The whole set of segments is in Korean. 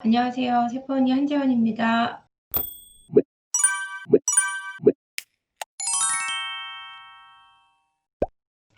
안녕하세요. 세포언니 한재원입니다.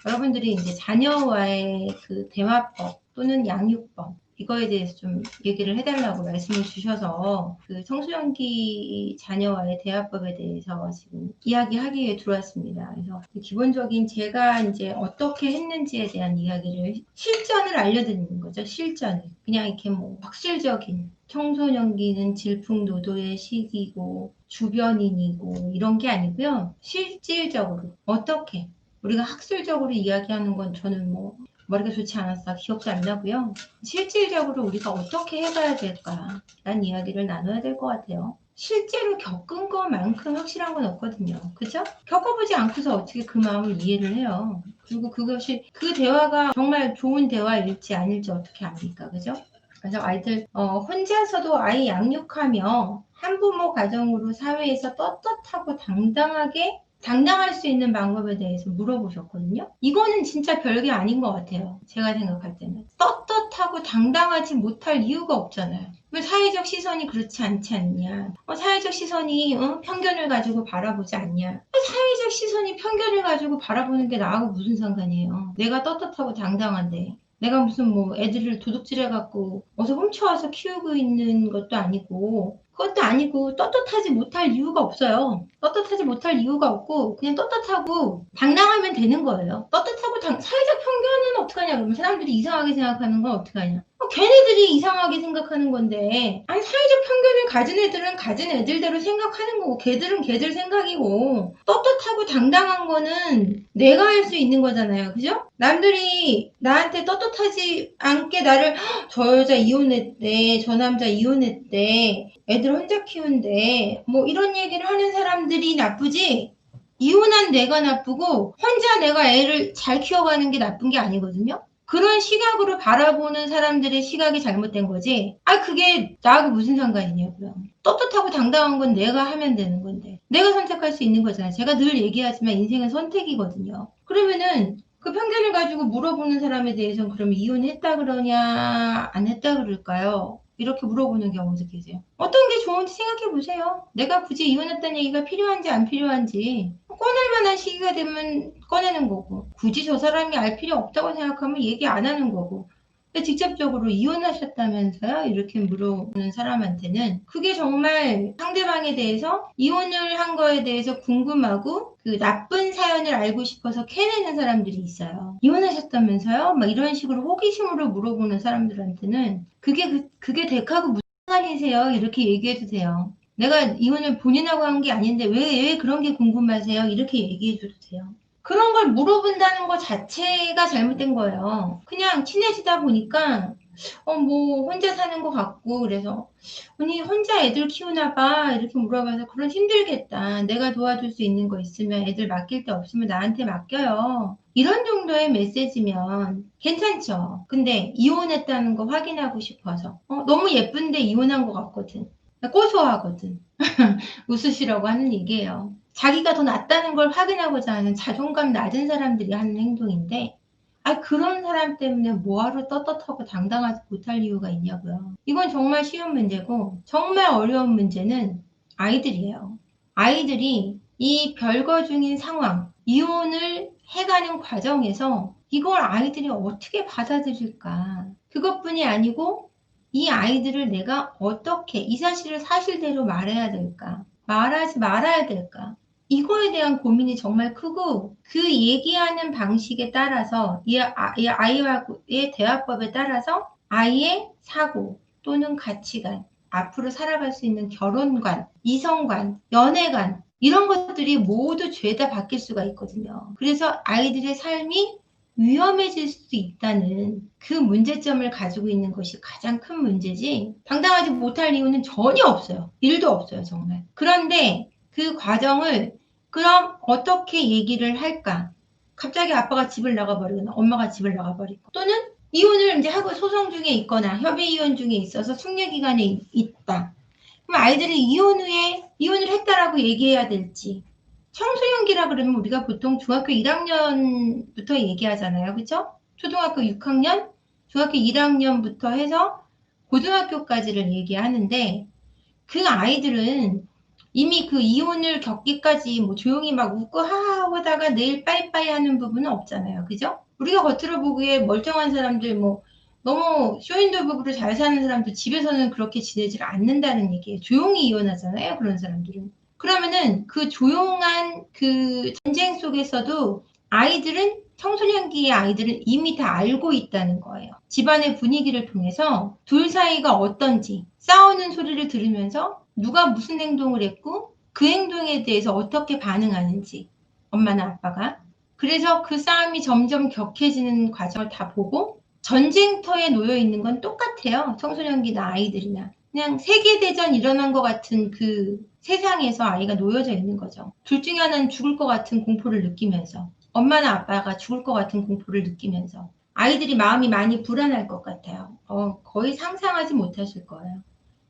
여러분들이 이제 자녀와의 그 대화법 또는 양육법 이거에 대해서 좀 얘기를 해달라고 말씀을 주셔서 그 청소년기 자녀와의 대화법에 대해서 지금 이야기하기 위해 들어왔습니다. 그래서 기본적인 제가 이제 어떻게 했는지에 대한 이야기를 실전을 알려드리는 거죠. 실전을. 그냥 이렇게 뭐 확실적인 청소년기는 질풍노도의 시기고 주변인이고 이런 게 아니고요. 실질적으로 어떻게 우리가 학술적으로 이야기하는 건 저는 뭐 머리가 좋지 않아서 기억도 안 나고요. 실질적으로 우리가 어떻게 해봐야 될까 라는 이야기를 나눠야 될 것 같아요. 실제로 겪은 것만큼 확실한 건 없거든요. 그죠? 겪어보지 않고서 어떻게 그 마음을 이해를 해요. 그리고 그것이 그 대화가 정말 좋은 대화일지 아닐지 어떻게 압니까? 그죠? 그래서 아이들 혼자서도 아이 양육하며 한부모 가정으로 사회에서 떳떳하고 당당할 수 있는 방법에 대해서 물어보셨거든요. 이거는 진짜 별게 아닌 것 같아요. 제가 생각할 때는. 떳떳하고 당당하지 못할 이유가 없잖아요. 왜 사회적 시선이 그렇지 않지 않냐. 사회적 시선이 편견을 가지고 바라보지 않냐. 사회적 시선이 편견을 가지고 바라보는 게 나하고 무슨 상관이에요. 내가 떳떳하고 당당한데. 내가 무슨 뭐 애들을 도둑질해갖고 어서 훔쳐와서 키우고 있는 것도 아니고 그것도 아니고 떳떳하지 못할 이유가 없어요. 떳떳하지 못할 이유가 없고 그냥 떳떳하고 당당하면 되는 거예요. 떳떳하고 사회적 편견은 어떡하냐 그러면 사람들이 이상하게 생각하는 건 어떡하냐. 걔네들이 이상하게 생각하는 건데 아니 사회적 편견을 가진 애들은 가진 애들대로 생각하는 거고 걔들은 걔들 생각이고 떳떳하고 당당한 거는 내가 할 수 있는 거잖아요. 그죠? 남들이 나한테 떳떳하지 않게 나를 저 여자 이혼했대 저 남자 이혼했대 애들 혼자 키운대 뭐 이런 얘기를 하는 사람들이 나쁘지 이혼한 내가 나쁘고 혼자 내가 애를 잘 키워가는 게 나쁜 게 아니거든요. 그런 시각으로 바라보는 사람들의 시각이 잘못된 거지. 그게 나하고 무슨 상관이냐고요. 떳떳하고 당당한 건 내가 하면 되는 건데. 내가 선택할 수 있는 거잖아요. 제가 늘 얘기하지만 인생은 선택이거든요. 그러면은 그 편견을 가지고 물어보는 사람에 대해서는 그러면 이혼했다 그러냐 안 했다 그럴까요? 이렇게 물어보는 경우도 계세요. 어떤 게 좋은지 생각해 보세요. 내가 굳이 이혼했다는 얘기가 필요한지 안 필요한지 꺼낼 만한 시기가 되면 꺼내는 거고 굳이 저 사람이 알 필요 없다고 생각하면 얘기 안 하는 거고 근데 직접적으로 이혼하셨다면서요? 이렇게 물어보는 사람한테는 그게 정말 상대방에 대해서 이혼을 한 거에 대해서 궁금하고 그 나쁜 사연을 알고 싶어서 캐내는 사람들이 있어요. 이혼하셨다면서요? 막 이런 식으로 호기심으로 물어보는 사람들한테는 그게 덱하고 무슨 상관이세요? 이렇게 얘기해도 돼요. 내가 이혼을 본인하고 한 게 아닌데 왜 그런 게 궁금하세요? 이렇게 얘기해줘도 돼요. 그런 걸 물어본다는 것 자체가 잘못된 거예요. 그냥 친해지다 보니까 뭐 혼자 사는 것 같고 그래서 언니 혼자 애들 키우나 봐 이렇게 물어봐서 그럼 힘들겠다. 내가 도와줄 수 있는 거 있으면 애들 맡길 데 없으면 나한테 맡겨요. 이런 정도의 메시지면 괜찮죠. 근데 이혼했다는 거 확인하고 싶어서 너무 예쁜데 이혼한 것 같거든. 고소하거든. 웃으시라고 하는 얘기예요. 자기가 더 낫다는 걸 확인하고자 하는 자존감 낮은 사람들이 하는 행동인데 그런 사람 때문에 뭐하러 떳떳하고 당당하지 못할 이유가 있냐고요. 이건 정말 쉬운 문제고 정말 어려운 문제는 아이들이에요. 아이들이 이 별거 중인 상황, 이혼을 해가는 과정에서 이걸 아이들이 어떻게 받아들일까. 그것뿐이 아니고 이 아이들을 내가 어떻게 이 사실을 사실대로 말해야 될까. 말하지 말아야 될까. 이거에 대한 고민이 정말 크고 그 얘기하는 방식에 따라서 이 아이와의 대화법에 따라서 아이의 사고 또는 가치관, 앞으로 살아갈 수 있는 결혼관, 이성관, 연애관 이런 것들이 모두 죄다 바뀔 수가 있거든요. 그래서 아이들의 삶이 위험해질 수도 있다는 그 문제점을 가지고 있는 것이 가장 큰 문제지 당당하지 못할 이유는 전혀 없어요. 1도 없어요. 정말. 그런데 그 과정을 그럼 어떻게 얘기를 할까? 갑자기 아빠가 집을 나가버리거나 엄마가 집을 나가버리고 또는 이혼을 이제 하고 소송 중에 있거나 협의 이혼 중에 있어서 숙려 기간에 있다. 그럼 아이들이 이혼 후에 이혼을 했다라고 얘기해야 될지 청소년기라 그러면 우리가 보통 중학교 1학년부터 얘기하잖아요. 그죠? 초등학교 6학년, 중학교 1학년부터 해서 고등학교까지를 얘기하는데 그 아이들은 이미 그 이혼을 겪기까지 뭐 조용히 막 웃고 하하 하다가 내일 빠이빠이 하는 부분은 없잖아요. 그죠? 우리가 겉으로 보기에 멀쩡한 사람들 뭐 너무 쇼윈도 부부로 잘 사는 사람도 집에서는 그렇게 지내질 않는다는 얘기예요. 조용히 이혼하잖아요. 그런 사람들은. 그러면은 그 조용한 그 전쟁 속에서도 아이들은 청소년기의 아이들은 이미 다 알고 있다는 거예요. 집안의 분위기를 통해서 둘 사이가 어떤지 싸우는 소리를 들으면서 누가 무슨 행동을 했고 그 행동에 대해서 어떻게 반응하는지 엄마나 아빠가 그래서 그 싸움이 점점 격해지는 과정을 다 보고 전쟁터에 놓여 있는 건 똑같아요. 청소년기나 아이들이나 그냥 세계대전 일어난 것 같은 그 세상에서 아이가 놓여져 있는 거죠. 둘 중에 하나는 죽을 것 같은 공포를 느끼면서 엄마나 아빠가 죽을 것 같은 공포를 느끼면서 아이들이 마음이 많이 불안할 것 같아요. 거의 상상하지 못하실 거예요.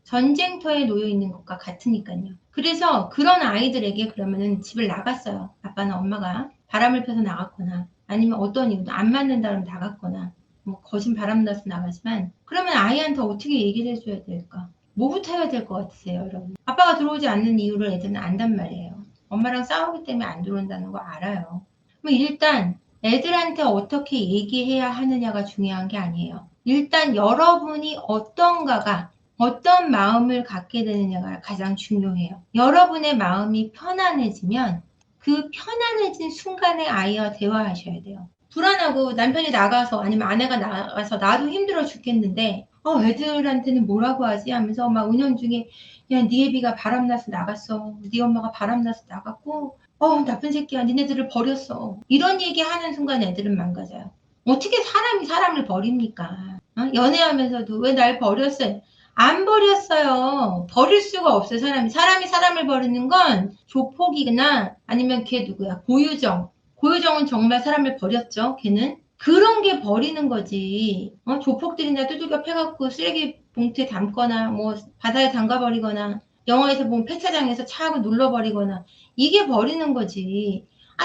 전쟁터에 놓여 있는 것과 같으니까요. 그래서 그런 아이들에게 그러면은 집을 나갔어요. 아빠나 엄마가 바람을 펴서 나갔거나 아니면 어떤 이유도 안 맞는다면 나갔거나 뭐 거진 바람 나서 나가지만 그러면 아이한테 어떻게 얘기를 해줘야 될까? 뭐부터 해야 될 것 같으세요, 여러분? 아빠가 들어오지 않는 이유를 애들은 안단 말이에요. 엄마랑 싸우기 때문에 안 들어온다는 거 알아요. 그럼 일단 애들한테 어떻게 얘기해야 하느냐가 중요한 게 아니에요. 일단 여러분이 어떤 마음을 갖게 되느냐가 가장 중요해요. 여러분의 마음이 편안해지면 그 편안해진 순간에 아이와 대화하셔야 돼요. 불안하고 남편이 나가서 아니면 아내가 나가서 나도 힘들어 죽겠는데 애들한테는 뭐라고 하지 하면서 막 은연중에 야, 네 애비가 바람나서 나갔어. 네 엄마가 바람나서 나갔고 나쁜 새끼야. 니네들을 버렸어. 이런 얘기하는 순간 애들은 망가져요. 어떻게 사람이 사람을 버립니까? 연애하면서도 왜 날 버렸어요? 안 버렸어요. 버릴 수가 없어요. 사람이 사람을 버리는 건 조폭이나 아니면 걔 누구야? 고유정은 정말 사람을 버렸죠. 걔는. 그런 게 버리는 거지. 조폭들이나 두들겨 패갖고 쓰레기 봉투에 담거나 뭐 바다에 담가버리거나 영화에서 보면 폐차장에서 차하고 눌러버리거나 이게 버리는 거지.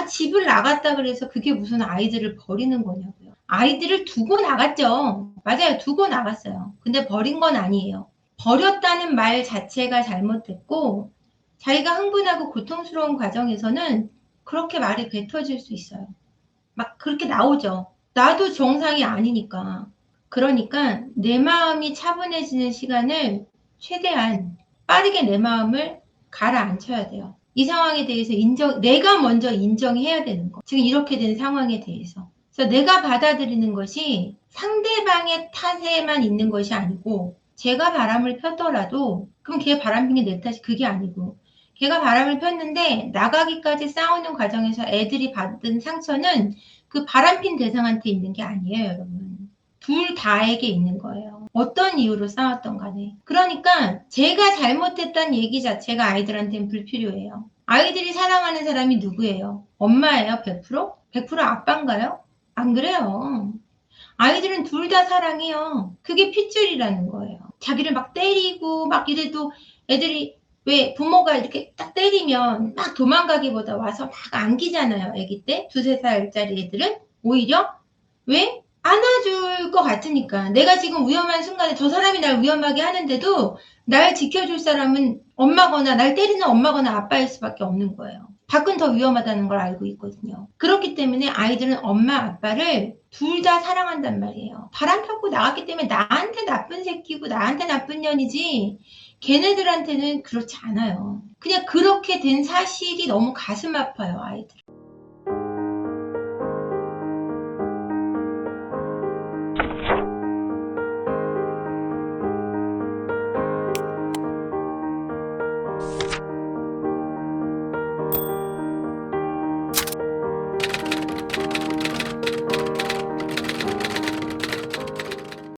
집을 나갔다 그래서 그게 무슨 아이들을 버리는 거냐고요. 아이들을 두고 나갔죠. 맞아요. 두고 나갔어요. 근데 버린 건 아니에요. 버렸다는 말 자체가 잘못됐고 자기가 흥분하고 고통스러운 과정에서는 그렇게 말이 뱉어질 수 있어요. 막 그렇게 나오죠. 나도 정상이 아니니까. 그러니까 내 마음이 차분해지는 시간을 최대한 빠르게 내 마음을 가라앉혀야 돼요. 이 상황에 대해서 내가 먼저 인정해야 되는 거. 지금 이렇게 된 상황에 대해서. 그래서 내가 받아들이는 것이 상대방의 탓에만 있는 것이 아니고 제가 바람을 폈더라도 그럼 걔 바람 핀 게 내 탓이 그게 아니고 걔가 바람을 폈는데 나가기까지 싸우는 과정에서 애들이 받은 상처는 그 바람핀 대상한테 있는 게 아니에요, 여러분. 둘 다에게 있는 거예요. 어떤 이유로 싸웠던 간에. 그러니까 제가 잘못했다는 얘기 자체가 아이들한테는 불필요해요. 아이들이 사랑하는 사람이 누구예요? 엄마예요, 100%? 100% 아빠인가요? 안 그래요. 아이들은 둘 다 사랑해요. 그게 핏줄이라는 거예요. 자기를 막 때리고 막 이래도 애들이 왜 부모가 이렇게 딱 때리면 막 도망가기보다 와서 막 안기잖아요. 아기 때 2~3살짜리 애들은 오히려 왜? 안아줄 것 같으니까. 내가 지금 위험한 순간에 저 사람이 날 위험하게 하는데도 날 지켜줄 사람은 엄마거나 날 때리는 엄마거나 아빠일 수밖에 없는 거예요. 밖은 더 위험하다는 걸 알고 있거든요. 그렇기 때문에 아이들은 엄마 아빠를 둘 다 사랑한단 말이에요. 바람 폈고 나갔기 때문에 나한테 나쁜 새끼고 나한테 나쁜 년이지 걔네들한테는 그렇지 않아요. 그냥 그렇게 된 사실이 너무 가슴 아파요, 아이들.